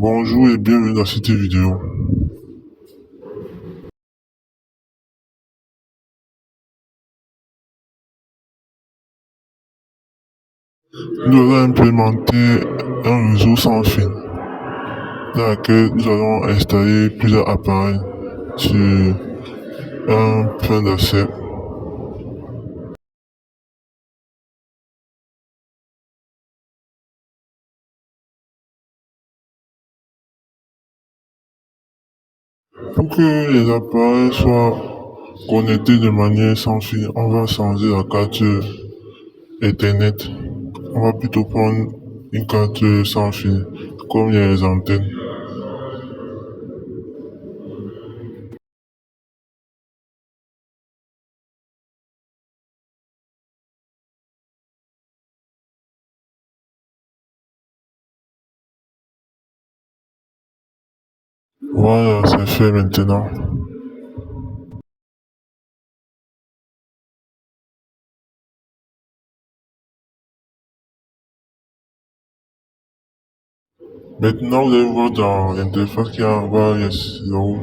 Bonjour et bienvenue dans cette vidéo. Nous allons implémenter un réseau sans fil dans lequel nous allons installer plusieurs appareils sur un point d'accès. Pour que les appareils soient connectés de manière sans fil, on va changer la carte Ethernet. On va plutôt prendre une carte sans fil, comme les antennes. Voilà, c'est fait maintenant. Maintenant, vous allez voir dans l'interface qu'il y a en bas, il y a zéro.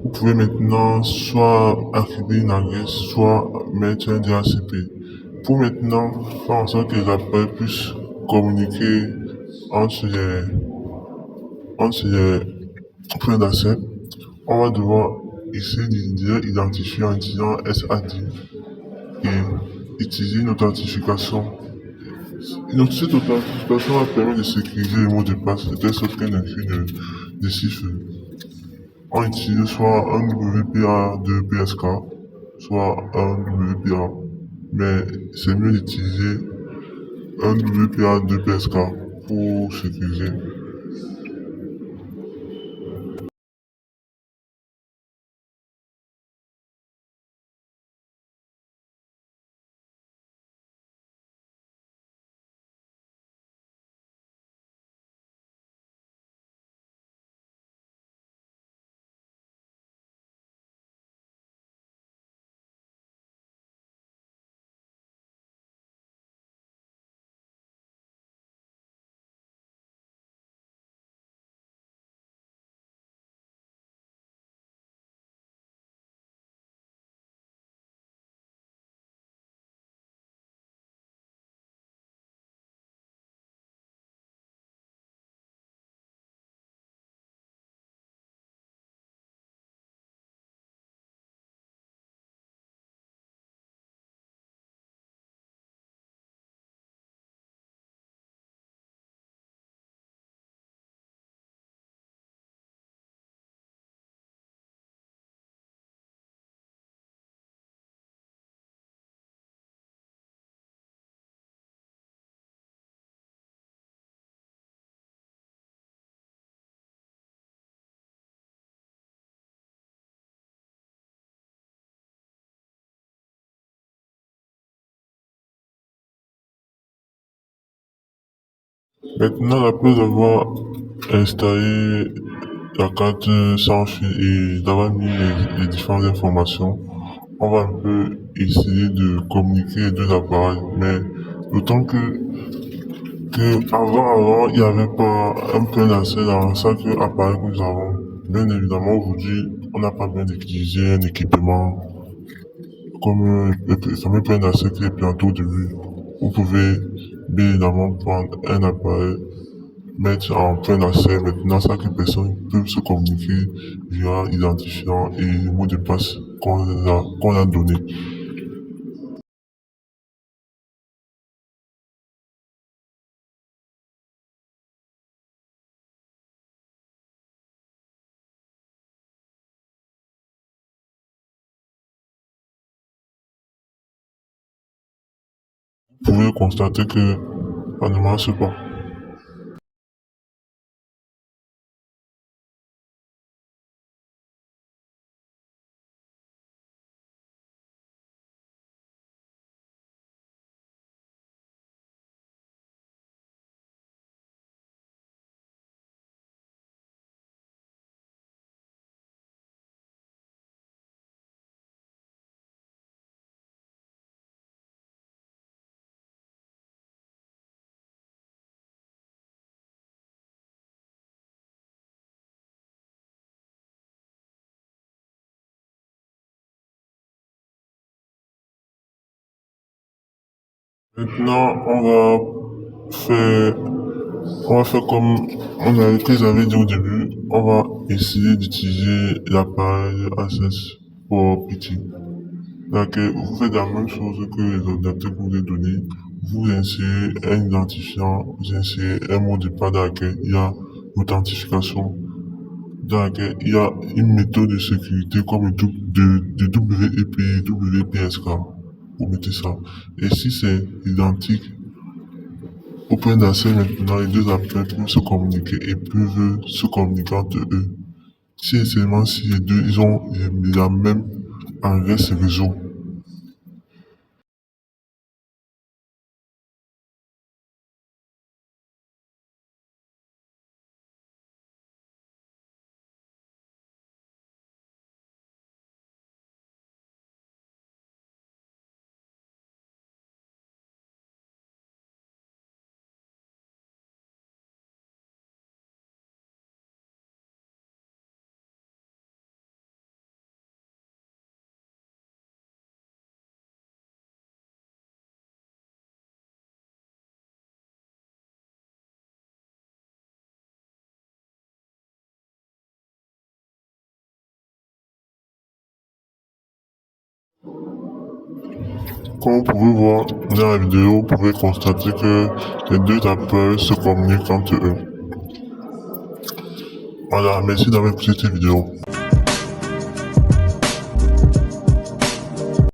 Vous pouvez maintenant soit activer une adresse, soit mettre un DHCP. Pour maintenant faire en sorte que les appareils puissent communiquer entre les, entre les points d'accès, on va devoir ici identifier en disant SAD et utiliser une authentification. Cette authentification va permettre de sécuriser le mot de passe de telle sorte qu'un intrus ne décifre. On utilise soit un WPA de PSK, soit un WPA. Mais c'est mieux d'utiliser un WPA de PSK pour sécuriser. Maintenant, après avoir installé la carte sans fil et d'avoir mis les différentes informations, on va un peu essayer de communiquer les deux appareils. Mais d'autant que avant, il n'y avait pas un point d'accès dans chaque appareil que nous avons. Bien évidemment, aujourd'hui, on n'a pas besoin d'utiliser un équipement comme le fameux point d'accès qui est planté au début. Vous pouvez bien évidemment prendre un appareil, mettre en point d'accès. Maintenant, chaque personne peut se communiquer via l'identifiant et le mot de passe qu'on a donné. Vous pouvez constater que ça ne marche pas. Maintenant, faire, on va faire comme que j'avais dit au début, on va essayer d'utiliser l'appareil Access pour Pity. Donc, vous faites la même chose que les ordinateurs que vous avez donnés. Vous insérez un identifiant, vous insérez un mot de passe dans lequel il y a l'authentification, dans lequel il y a une méthode de sécurité comme de WEP, WPSK. Vous mettez ça. Et si c'est identique, OpenDAC maintenant, les deux appels peuvent se communiquer et peuvent se communiquer entre eux. Si et seulement si les deux, ils ont la même adresse réseau. Comme vous pouvez voir dans la vidéo, vous pouvez constater que les deux appels se communiquent entre eux. Voilà, merci d'avoir écouté cette vidéo.